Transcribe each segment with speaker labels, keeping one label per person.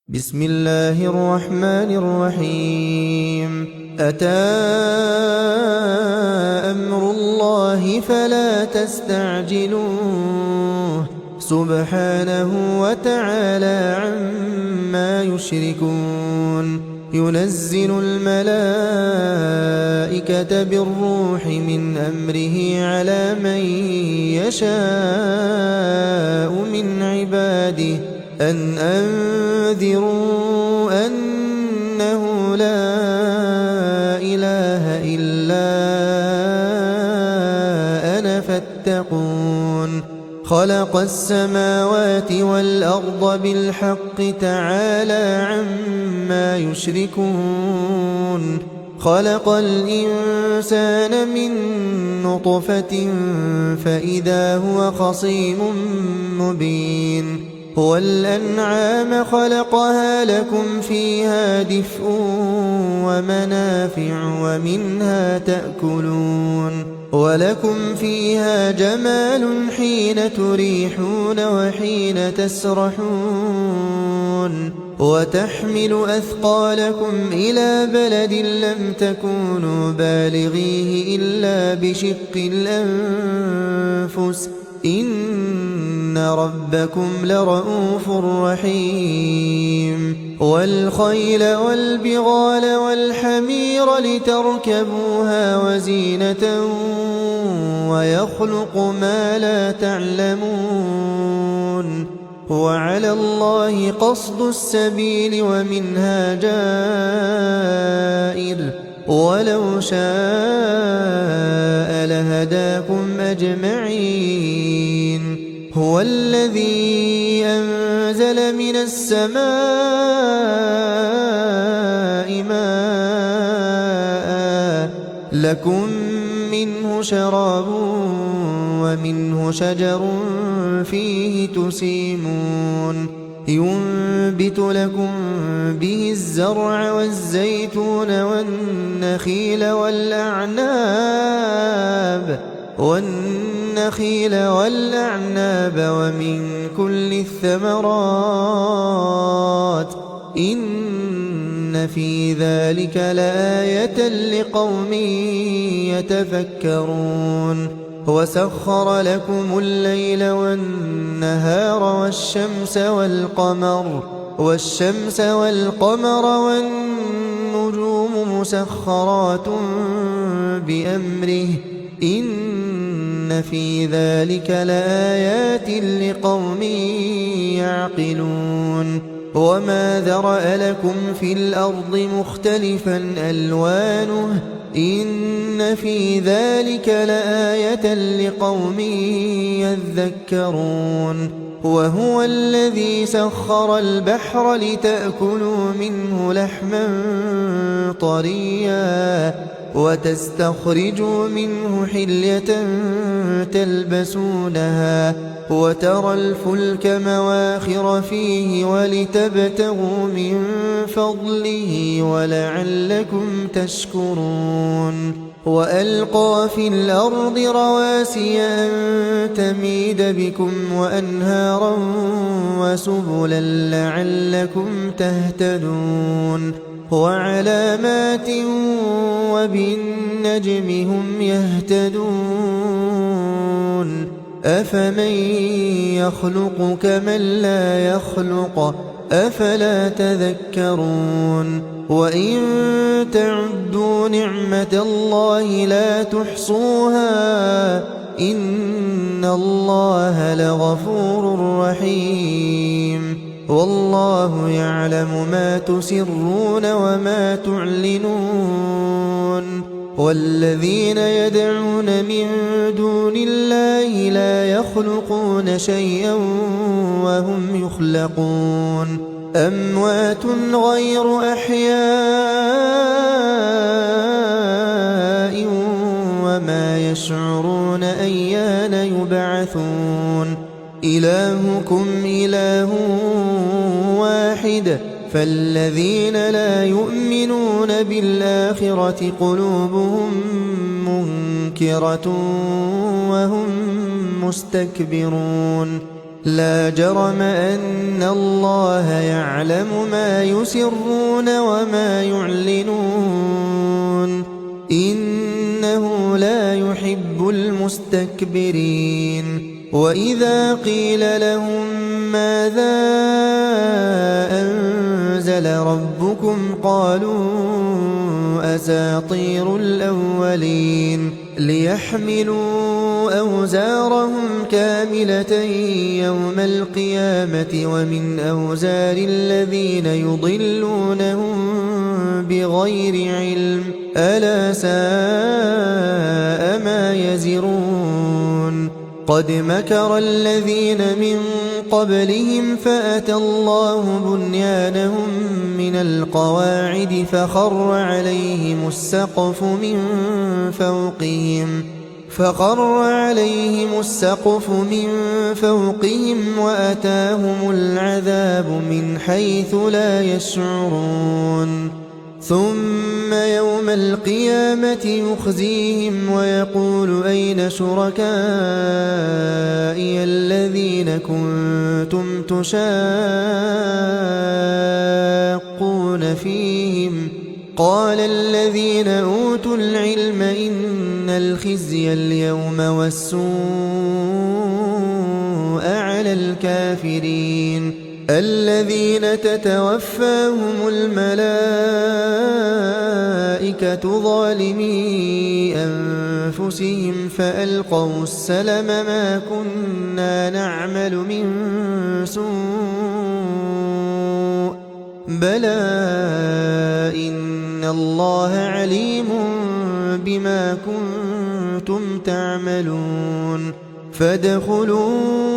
Speaker 1: بسم الله الرحمن الرحيم. أتى أمر الله فلا تستعجلوه سبحانه وتعالى عما يشركون. ينزل الملائكة بالروح من أمره على من يشاء من عباده أن أنذروا أنه لا إله إلا أنا فاتقون. خلق السماوات والأرض بالحق تعالى عما يشركون. خلق الإنسان من نطفة فإذا هو خصيم مبين. والأنعام خلقها لكم فيها دفء ومنافع ومنها تأكلون. ولكم فيها جمال حين تريحون وحين تسرحون. وتحمل أثقالكم إلى بلد لم تكونوا بالغيه إلا بشق الأنفس إن ربكم لرؤوف رحيم. والخيل والبغال والحمير لتركبوها وزينة ويخلق ما لا تعلمون. وعلى الله قصد السبيل ومنها جائر ولو شاء لهداكم أجمعين. هو الذي أنزل من السماء ماء لكم منه شراب ومنه شجر فيه تسيمون. ينبت لكم به الزرع والزيتون والنخيل والأعناب ومن كل الثمرات إن في ذلك لآية لقوم يتفكرون. وسخر لكم الليل والنهار والشمس والقمر والنجوم مسخرات بأمره إن في ذلك لآيات لقوم يعقلون. وما ذرأ لكم في الأرض مختلفا ألوانه إن في ذلك لآية لقوم يذكرون. وهو الذي سخر البحر لتأكلوا منه لحما طريا وتستخرجوا منه حلية تلبسونها وترى الفلك مواخر فيه ولتبتغوا من فضله ولعلكم تشكرون. وألقى في الأرض رواسي أن تميد بكم وأنهارا وسبلا لعلكم تهتدون. وعلامات وبالنجم هم يهتدون. أفمن يخلق كمن لا يخلق أفلا تذكرون. وإن تعدوا نعمة الله لا تحصوها إن الله لغفور رحيم. والله يعلم ما تسرون وما تعلنون. والذين يدعون من دون الله لا يخلقون شيئا وهم يخلقون. أموات غير أحياء وما يشعرون أيان يبعثون. إلهكم إله واحد فالذين لا يؤمنون بالآخرة قلوبهم منكرة وهم مستكبرون. لا جرم أن الله يعلم ما يسرون وما يعلنون إنه لا يحب المستكبرين وإذا قيل لهم ماذا أنزل ربكم قالوا أساطير الأولين ليحملوا أوزارهم كاملة يوم القيامة ومن أوزار الذين يضلونهم بغير علم ألا ساء ما يزرون قد مكر الذين من قبلهم فأتى الله بنيانهم من القواعد فخر عليهم السقف من فوقهم وأتاهم العذاب من حيث لا يشعرون ثم يوم القيامة يخزيهم ويقول أين شركائي الذين كنتم تشاقون فيهم قال الذين أوتوا العلم إن الخزي اليوم والسوء على الكافرين الذين تتوفاهم الملائكة ظالمي أنفسهم فألقوا السلم ما كنا نعمل من سوء بلى إن الله عليم بما كنتم تعملون فادخلوا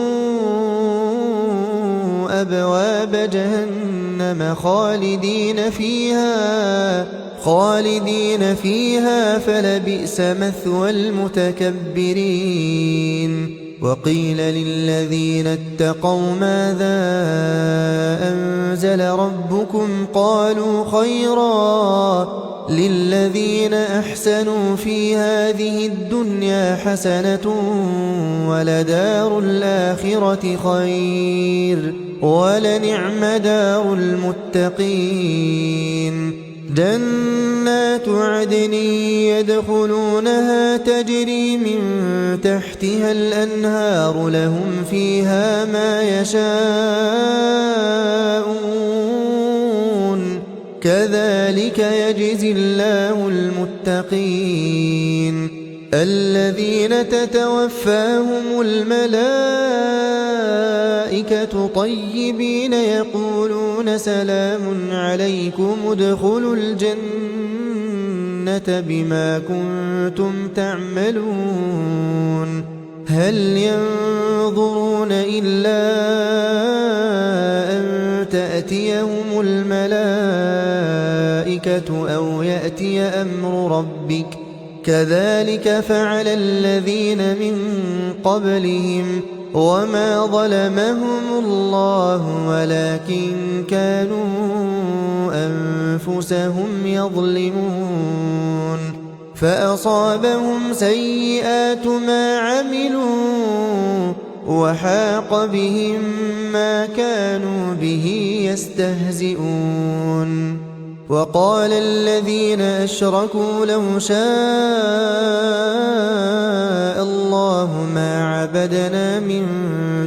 Speaker 1: أبواب جهنم خالدين فيها فلبئس مثوى المتكبرين وقيل للذين اتقوا ماذا أنزل ربكم قالوا خيرا للذين أحسنوا في هذه الدنيا حسنة ولدار الآخرة خير ولنعم دار المتقين جنات عدن يدخلونها تجري من تحتها الأنهار لهم فيها ما يشاءون كذلك يجزي الله المتقين الذين تتوفاهم الملائكة طيبين يقولون سلام عليكم ادخلوا الجنة بما كنتم تعملون هل ينظرون إلا أن تأتيهم الملائكة أو يأتي أمر ربك كذلك فعل الذين من قبلهم وما ظلمهم الله ولكن كانوا أنفسهم يظلمون فأصابهم سيئات ما عملوا وحاق بهم ما كانوا به يستهزئون وقال الذين أشركوا لو شاء الله ما عبدنا من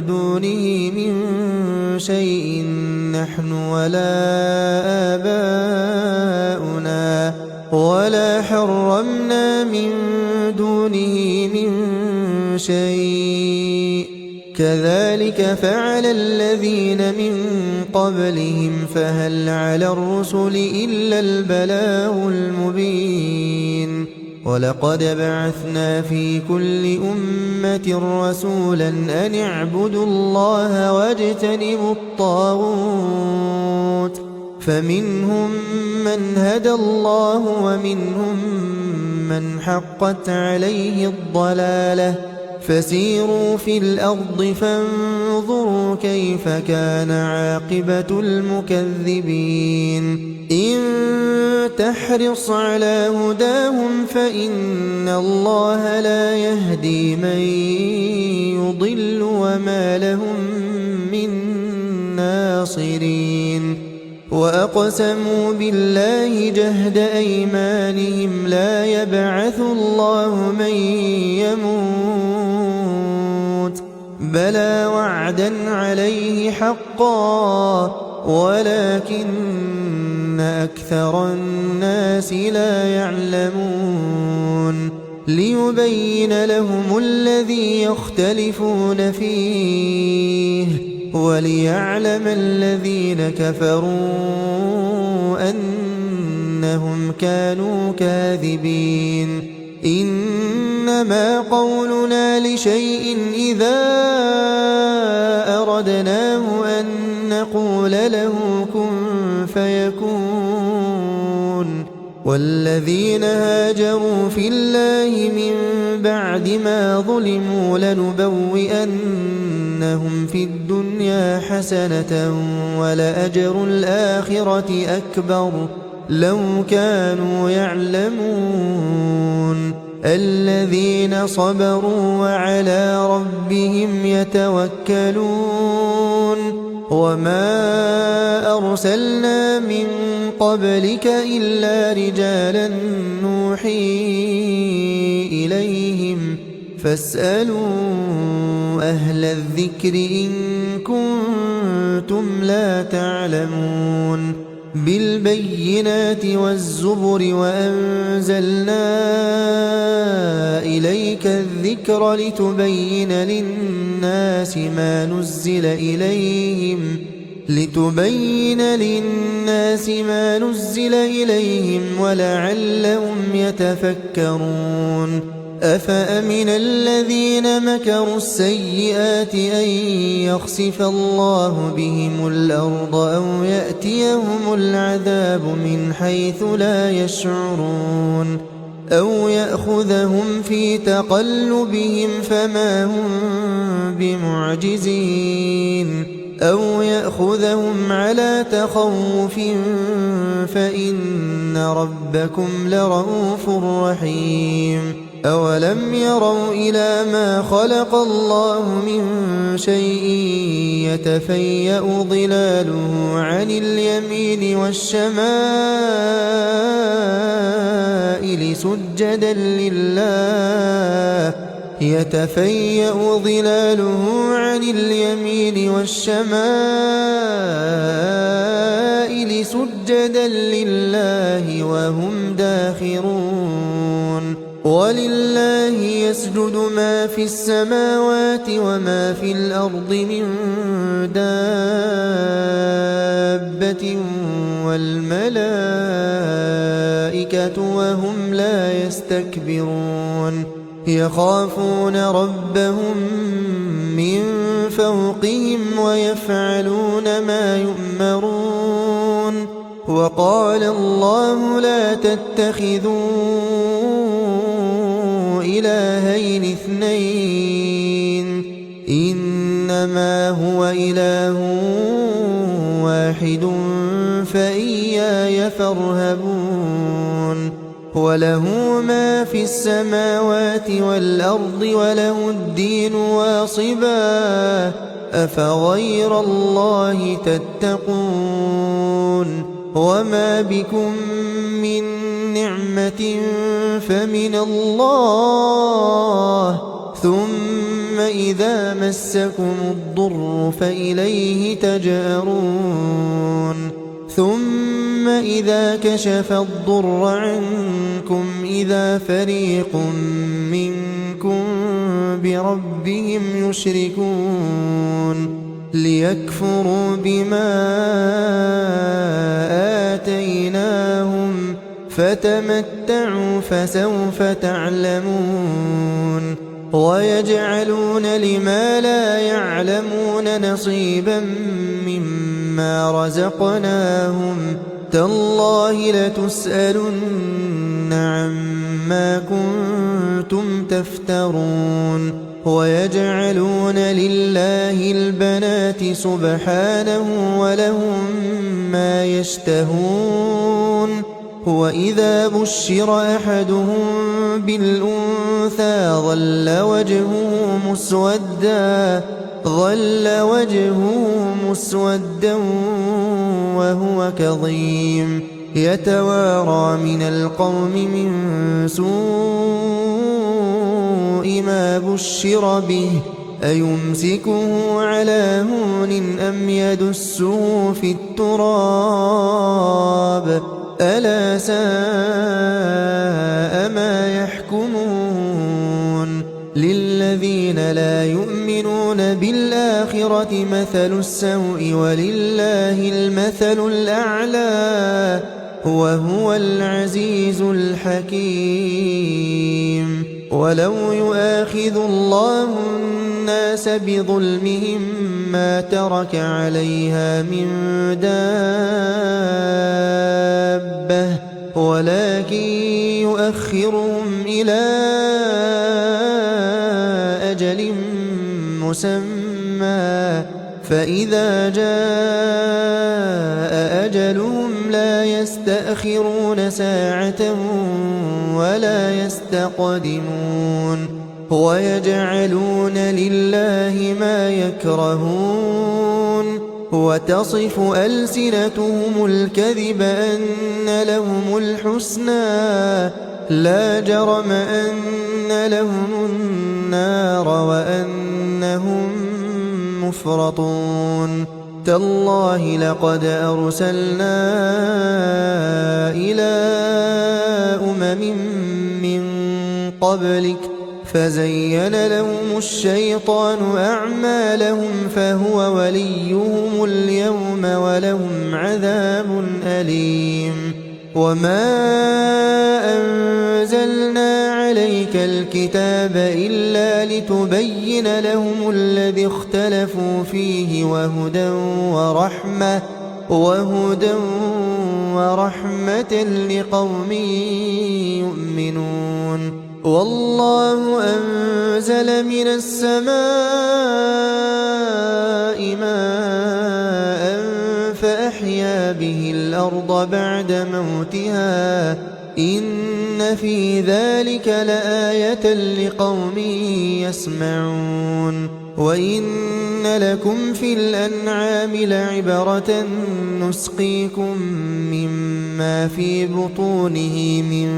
Speaker 1: دونه من شيء نحن ولا آباؤنا ولا حرمنا من دونه من شيء كذلك فعل الذين من قبلهم فهل على الرسل إلا البلاغ المبين ولقد بعثنا في كل أمة رسولا أن اعبدوا الله واجتنبوا الطاغوت فمنهم من هدى الله ومنهم من حقت عليه الضلالة فسيروا في الأرض فانظروا فانظروا كيف كان عاقبة المكذبين إن تحرص على هداهم فإن الله لا يهدي من يضل وما لهم من ناصرين وأقسموا بالله جهد أيمانهم لا يبعث الله من يموت بلى وعدا عليه حقا ولكن أكثر الناس لا يعلمون ليبين لهم الذي يختلفون فيه وليعلم الذين كفروا أنهم كانوا كاذبين إنما قولنا لشيء إذا أردناه أن نقول له كن فيكون والذين هاجروا في الله من بعد ما ظلموا لنبوئنهم في الدنيا حسنة ولأجر الآخرة أكبر لو كانوا يعلمون الذين صبروا وعلى ربهم يتوكلون وما أرسلنا من قبلك إلا رجالا نوحي إليهم فاسألوا أهل الذكر إن كنتم لا تعلمون بالبينات والزبر وأنزلنا إليك الذكر لتبين للناس ما نزل إليهم ولعلهم يتفكرون أفأمن الذين مكروا السيئات أن يخسف الله بهم الأرض أو يأتيهم العذاب من حيث لا يشعرون أو يأخذهم في تقلبهم فما هم بمعجزين أو يأخذهم على تخوف فإن ربكم لرؤوف رحيم أولم يروا إلى ما خلق الله من شيء يتفيأ ظلاله عن اليمين والشمائل سجدا لله وهم داخرون ولله يسجد ما في السماوات وما في الأرض من دابة والملائكة وهم لا يستكبرون يخافون ربهم من فوقهم ويفعلون ما يؤمرون وقال الله لا تتخذوا إلهين اثنين إنما هو إله واحد فإياي فارهبون وله ما في السماوات والأرض وله الدين واصبا أفغير الله تتقون وما بكم من نعمة فمن الله ثم إذا مسكم الضر فإليه تجأرون ثم إذا كشف الضر عنكم إذا فريق منكم بربهم يشركون ليكفروا بما آتيناهم فتمتعوا فسوف تعلمون ويجعلون لما لا يعلمون نصيبا مما رزقناهم تالله لتسألن عما كنتم تفترون ويجعلون لله البنات سبحانه ولهم ما يشتهون وإذا بشر أحدهم بالأنثى ظل وجهه مسودا وهو كظيم يتوارى من القوم من سوء ما بشر به أيمسكه على هون أم يدسه في التراب ألا ساء ما يحكمون للذين لا يؤمنون بالآخرة مثل السوء ولله المثل الأعلى وهو العزيز الحكيم ولو يؤاخذ الله الناس بظلمهم ما ترك عليها من دابة ولكن يؤخرهم إلى أجل مسمى فإذا جاء أجلهم لا يستأخرون ساعة ولا يستقدمون ويجعلون لله ما يكرهون وتصف ألسنتهم الكذب أن لهم الحسنى لا جرم أن لهم النار وأنهم مفرطون تالله لقد أرسلنا إلى من قبلك فزين لهم الشيطان أعمالهم فهو وليهم اليوم ولهم عذاب أليم وما أنزلنا عليك الكتاب إلا لتبين لهم الذي اختلفوا فيه وهدى ورحمة لقوم يؤمنون والله أنزل من السماء ماء فأحيا به الأرض بعد موتها إن في ذلك لآية لقوم يسمعون وإن لكم في الأنعام لعبرة نسقيكم مما في بطونه من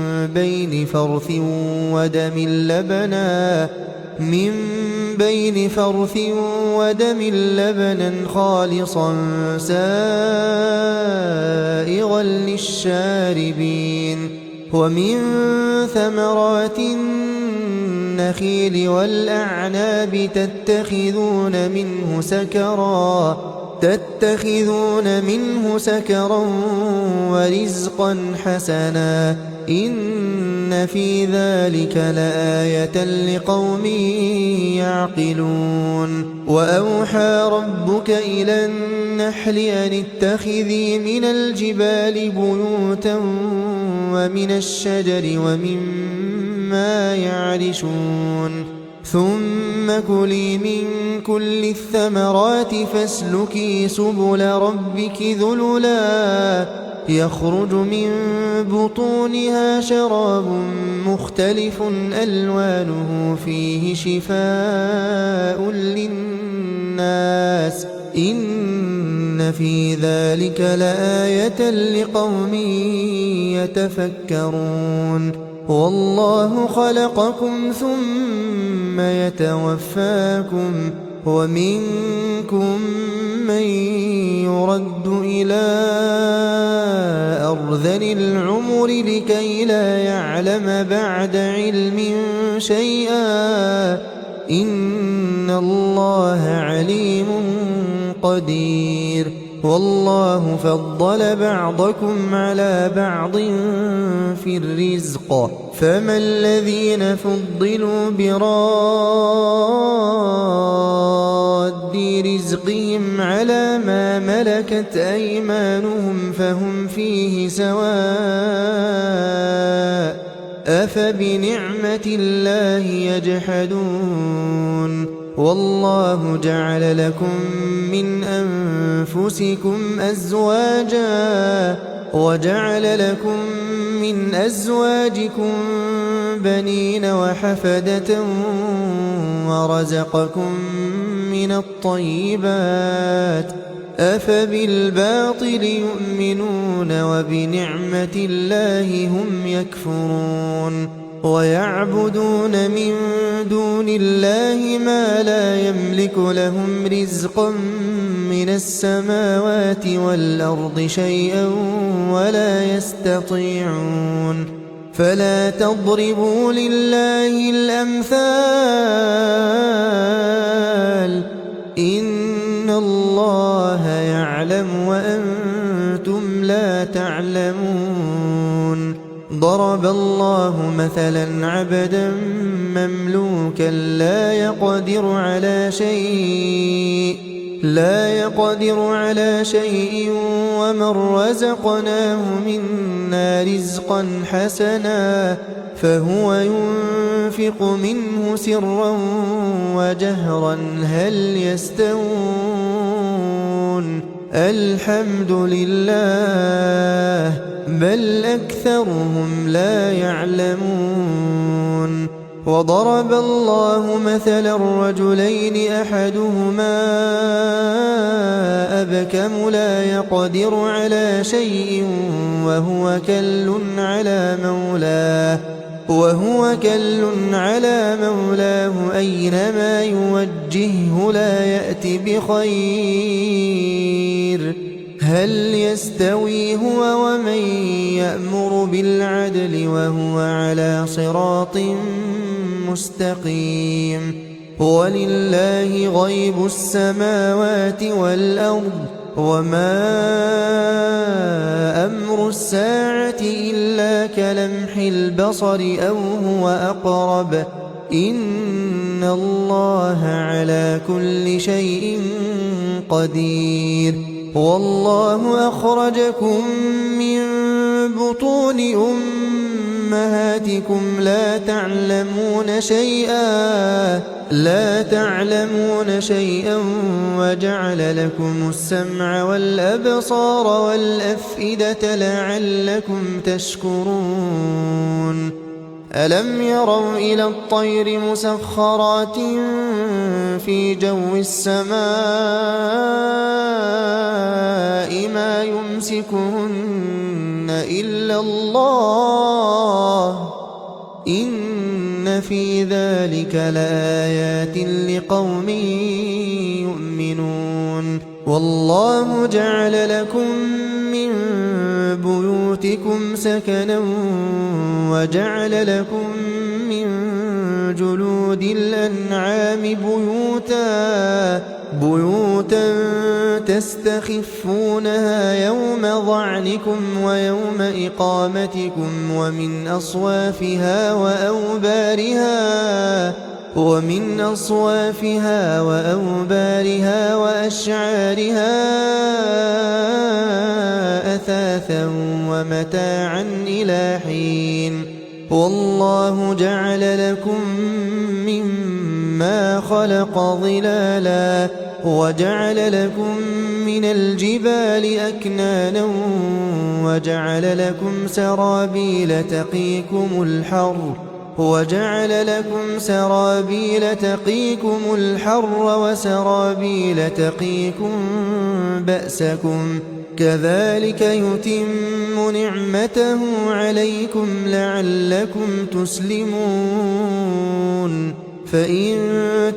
Speaker 1: بين فرث ودم لبنا خالصا سائغا للشاربين ومن ثمرات النخيل والأعناب تتخذون منه سكرا ورزقا حسنا إن في ذلك لآية لقوم يعقلون وأوحى ربك إلى النحل أن اتخذي من الجبال بيوتا ومن الشجر ومما يعرشون ثم كلي من كل الثمرات فاسلكي سبل ربك ذللا يخرج من بطونها شراب مختلف ألوانه فيه شفاء للناس إن في ذلك لآية لقوم يتفكرون والله خلقكم ثم يتوفاكم ومنكم من يرد إلى أرذل العمر لكي لا يعلم بعد علم شيئا إن الله عليم قدير والله فضل بعضكم على بعض في الرزق فما الذين فضلوا براد رزقهم على ما ملكت أيمانهم فهم فيه سواء أفبنعمة الله يجحدون والله جعل لكم من أنفسكم أزواجا وجعل لكم من أزواجكم بنين وحفدة ورزقكم من الطيبات أفبالباطل يؤمنون وبنعمة الله هم يكفرون ويعبدون من دون الله ما لا يملك لهم رزقا من السماوات والأرض شيئا ولا يستطيعون فلا تضربوا لله الأمثال إن الله يعلم وأنتم لا تعلمون ضرب الله مثلا عبدا مملوكا لا يقدر على شيء ومن رزقناه منا رزقا حسنا فهو ينفق منه سرا وجهرا هل يستوون الحمد لله بل أكثرهم لا يعلمون وضرب الله مثلا رجلين أحدهما أبكم لا يقدر على شيء وهو كل على مولاه أينما يوجهه لا يأت بخير هل يستوي هو ومن يأمر بالعدل وهو على صراط مستقيم ولله غيب السماوات والأرض وما أمر الساعة إلا كلمح البصر أو هو أقرب إن الله على كل شيء قدير والله أخرجكم من بطون أمهاتكم لا تعلمون شيئا وجعل لكم السمع والأبصار والأفئدة لعلكم تشكرون ألم يروا إلى الطير مسخرات في جو السماء ما يمسكهن إلا الله إن في ذلك لآيات لقوم يؤمنون والله جعل لكم من بيوتكم سكنا وجعل لكم من جلود الأنعام بيوتا تستخفونها يوم ظعنكم ويوم إقامتكم ومن أصوافها وأوبارها وأشعارها أثاثا ومتاعا إلى حين والله جعل لكم مما خلق ظلالا وجعل لكم من الجبال أكنانا وجعل لكم سرابيل تقيكم الحر وسرابيل تقيكم بأسكم كذلك يتم نعمته عليكم لعلكم تسلمون فإن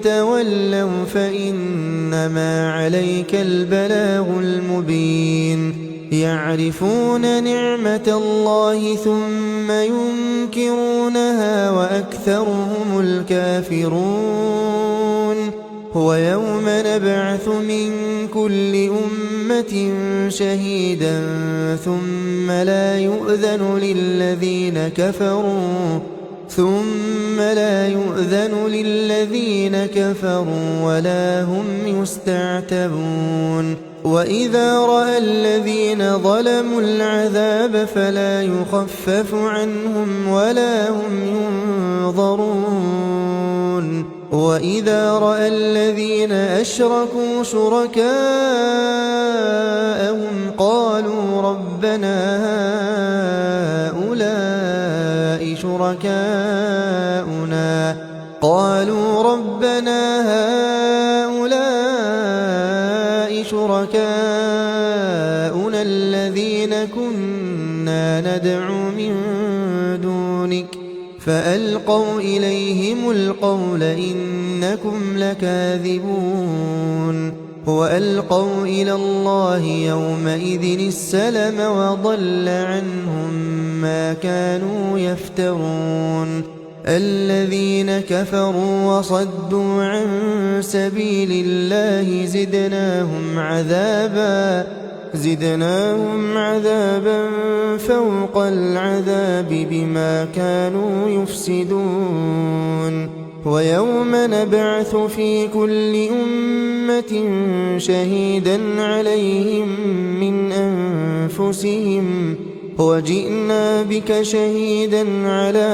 Speaker 1: تولوا فإنما عليك البلاغ المبين يعرفون نعمة الله ثم ينكرونها وأكثرهم الكافرون ويوم نبعث من كل أمة شهيدا ثم لا يؤذن للذين كفروا ولا هم يستعتبون وإذا رأى الذين ظلموا العذاب فلا يخفف عنهم ولا هم ينظرون وإذا رأى الذين أشركوا شركاءهم قالوا ربنا هؤلاء شركاؤنا الذين كنا ندعو من دونك فألقوا إليهم القول إنكم لكاذبون وألقوا إلى الله يومئذ السلم وضل عنهم ما كانوا يفترون الذين كفروا وصدوا عن سبيل الله زدناهم عذابا فوق العذاب بما كانوا يفسدون ويوم نبعث في كل أمة شهيدا عليهم من أنفسهم وجئنا بك شهيدا على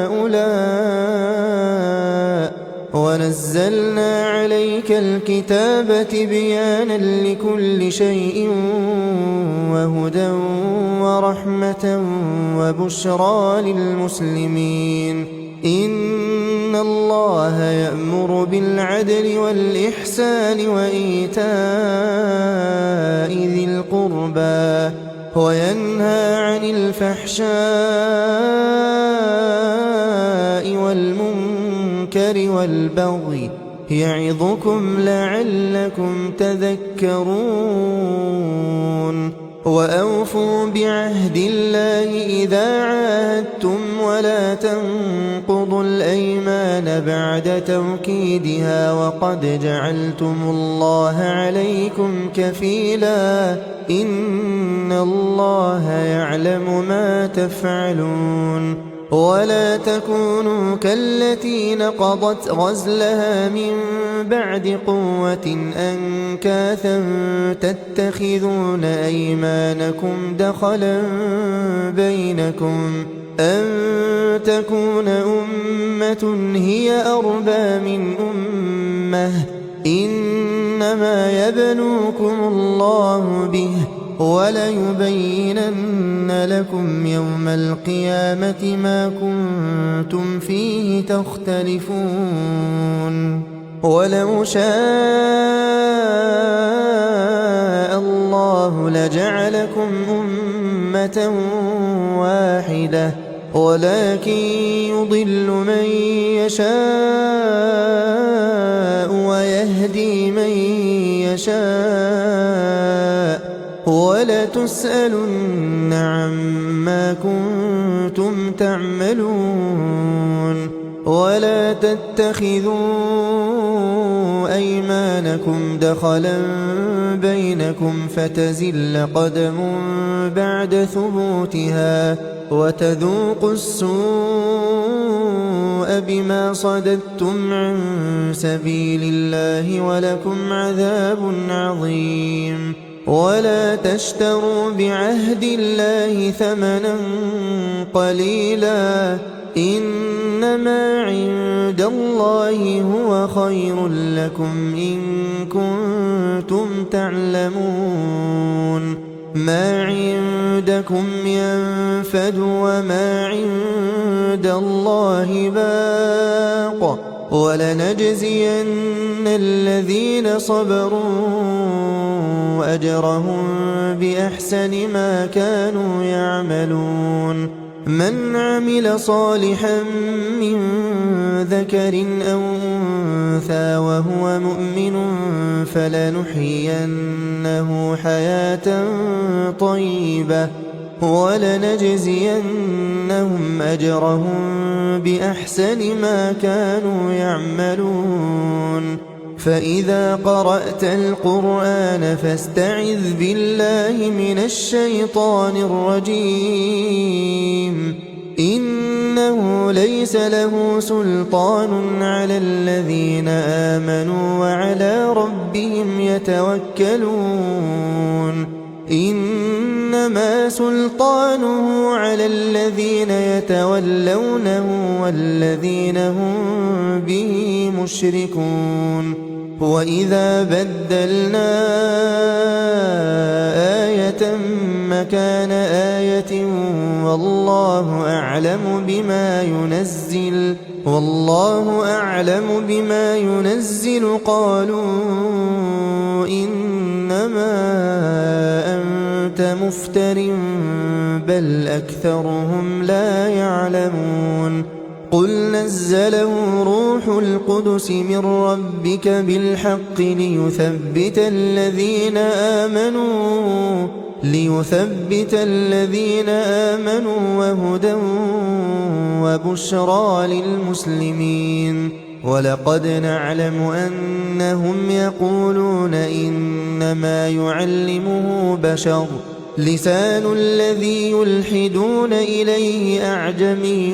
Speaker 1: هؤلاء ونزلنا عليك الكتاب تبيانا لكل شيء وهدى ورحمة وبشرى للمسلمين إن الله يأمر بالعدل والإحسان وإيتاء ذي القربى وينهى عن الفحشاء والمنكر والبغي يعظكم لعلكم تذكرون وأوفوا بعهد الله إذا عاهدتم ولا تنقضوا الأيمان بعد توكيدها وقد جعلتم الله عليكم كفيلا إن الله يعلم ما تفعلون ولا تكونوا كالتي نقضت غزلها من بعد قوة أنكاثا تتخذون أيمانكم دخلا بينكم أن تكون أمة هي أربى من أمة إنما يبلوكم الله به وليبينن لكم يوم القيامة ما كنتم فيه تختلفون ولو شاء الله لجعلكم أمة واحدة ولكن يضل من يشاء ويهدي من يشاء ولتسألن عما كنتم تعملون ولا تتخذوا أيمانكم دخلا بينكم فتزل قدم بعد ثبوتها وتذوقوا السوء بما صددتم عن سبيل الله ولكم عذاب عظيم ولا تشتروا بعهد الله ثمنا قليلا إنما عند الله هو خير لكم إن كنتم تعلمون ما عندكم ينفد وما عند الله باق ولنجزين الذين صبروا أجرهم بأحسن ما كانوا يعملون من عمل صالحا من ذكر أو أنثى وهو مؤمن فلنحيينه حياة طيبة ولنجزينهم أجرهم بأحسن ما كانوا يعملون فإذا قرأت القرآن فاستعذ بالله من الشيطان الرجيم إنه ليس له سلطان على الذين آمنوا وعلى ربهم يتوكلون إنما سلطانه على الذين يتولونه والذين هم به مشركون وإذا بدلنا آية مكان آية والله أعلم بما ينزل قالوا إنما أنت مفتر بل أكثرهم لا يعلمون قل نزله روح القدس من ربك بالحق ليثبت الذين آمنوا وهدى وبشرى للمسلمين ولقد نعلم أنهم يقولون إنما يعلمه بشر لسان الذي يلحدون إليه أعجمي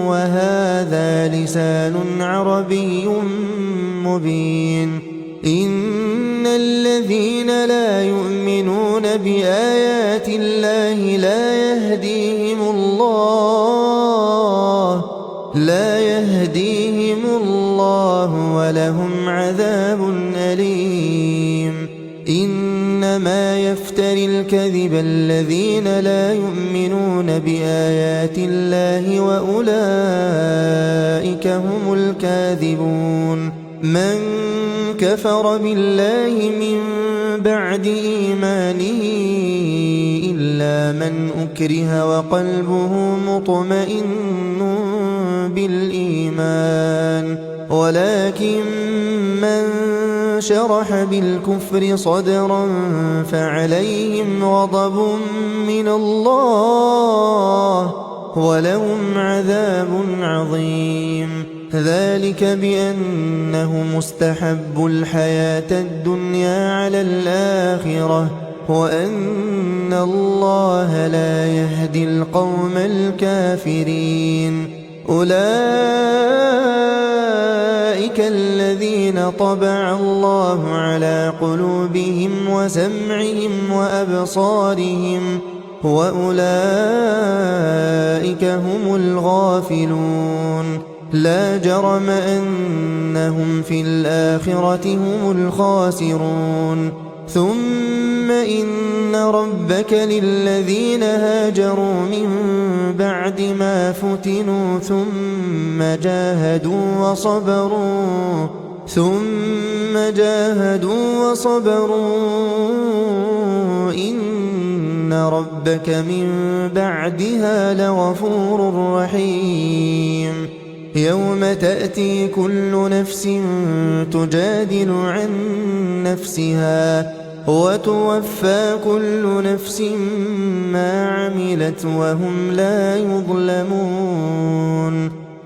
Speaker 1: وهذا لسان عربي مبين إن الذين لا يؤمنون بآيات الله لا يهديهم الله ولهم عذاب أليم إنما يفتري الكذب الذين لا يؤمنون بآيات الله وأولئك هم الكاذبون من كفر بالله من بعد إيمانه إلا من أكره وقلبه مطمئن بالإيمان ولكن من شرح بالكفر صدرا فعليهم غضب من الله ولهم عذاب عظيم ذلك بأنه مستحب الحياة الدنيا على الآخرة وأن الله لا يهدي القوم الكافرين أولئك الذين طبع الله على قلوبهم وسمعهم وأبصارهم وأولئك هم الغافلون لا جرم أنهم في الآخرة هم الخاسرون ثم إن ربك للذين هاجروا من بعد ما فتنوا ثم جاهدوا وصبروا إن ربك من بعدها لغفور رحيم يوم تأتي كل نفس تجادل عن نفسها وتوفى كل نفس ما عملت وهم لا يظلمون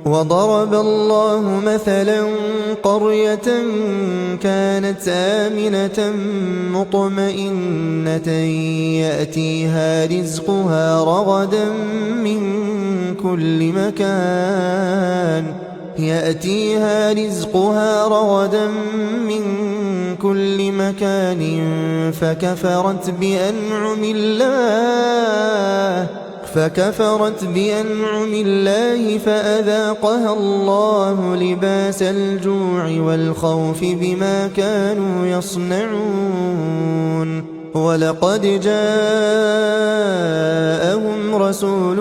Speaker 1: وضرب الله مثلا قرية كانت آمنة مطمئنة يأتيها رزقها رغدا من كل مكان فكفرت بأنعم الله فأذاقها الله لباس الجوع والخوف بما كانوا يصنعون ولقد جاءهم رسول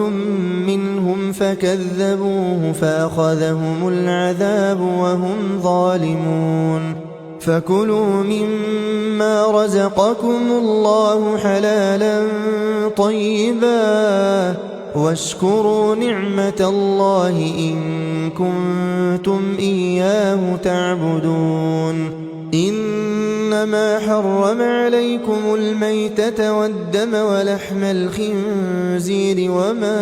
Speaker 1: منهم فكذبوه فأخذهم العذاب وهم ظالمون فكلوا مما رزقكم الله حلالا طيبا واشكروا نعمة الله إن كنتم إياه تعبدون إنما حرم عليكم الميتة والدم ولحم الخنزير وما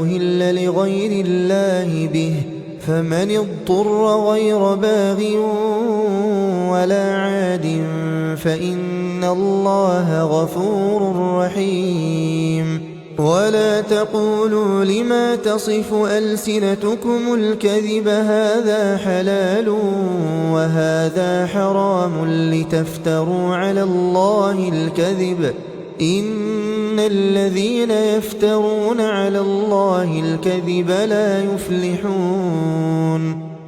Speaker 1: أهل لغير الله به فمن اضطر غير باغ ولا عاد فإن الله غفور رحيم ولا تقولوا لما تصف ألسنتكم الكذب هذا حلال وهذا حرام لتفتروا على الله الكذب إن الذين يفترون على الله الكذب لا يفلحون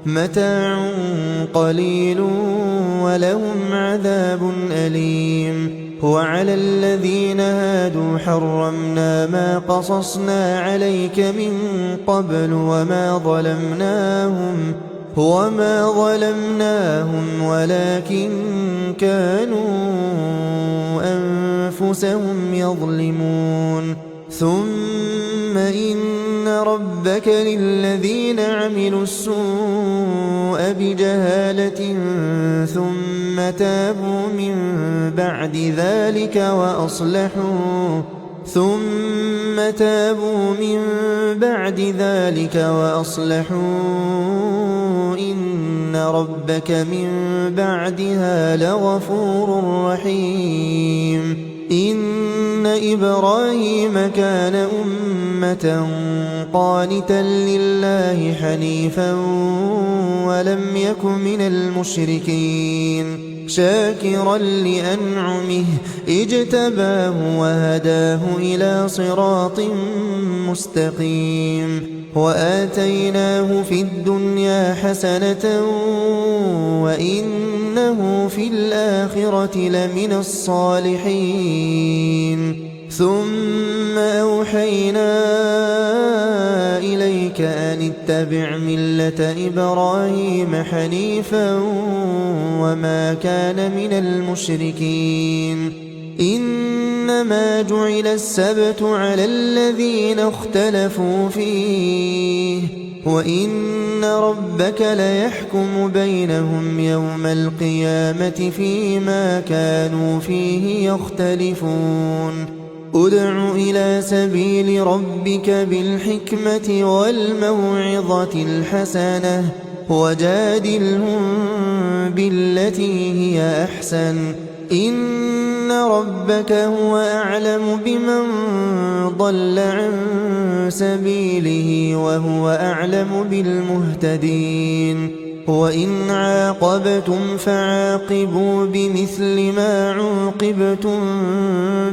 Speaker 1: متاع قليل ولهم عذاب أليم وعلى الذين هادوا حرمنا ما قصصنا عليك من قبل وما ظلمناهم ولكن كانوا أنفسهم يظلمون ثم إن ربك للذين عملوا السوء بجهالة ثم تابوا من بعد ذلك وأصلحوا إن ربك من بعدها لغفور رحيم إن إبراهيم كان أمة قانتا لله حنيفا ولم يك من المشركين شاكرا لأنعمه اجتباه وهداه إلى صراط مستقيم وآتيناه في الدنيا حسنة وإنه في الآخرة لمن الصالحين ثم أوحينا إليك أن اتبع ملة إبراهيم حنيفا وما كان من المشركين إنما جعل السبت على الذين اختلفوا فيه وإن ربك ليحكم بينهم يوم القيامة فيما كانوا فيه يختلفون ادع إلى سبيل ربك بالحكمة والموعظة الحسنة وجادلهم بالتي هي أحسن إن ربك هو أعلم بمن ضل عن سبيله وهو أعلم بالمهتدين وإن عاقبتم فعاقبوا بمثل ما عوقبتم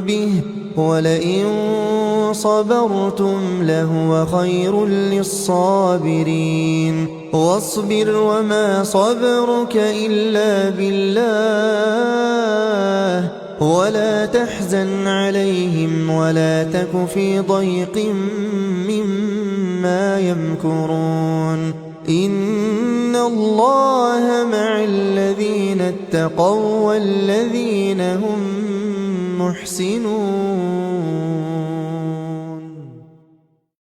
Speaker 1: به ولئن صبرتم لهو خير للصابرين واصبر وما صبرك إلا بالله ولا تحزن عليهم ولا تك في ضيق مما يمكرون إن الله مع الذين اتقوا والذين هم محسنون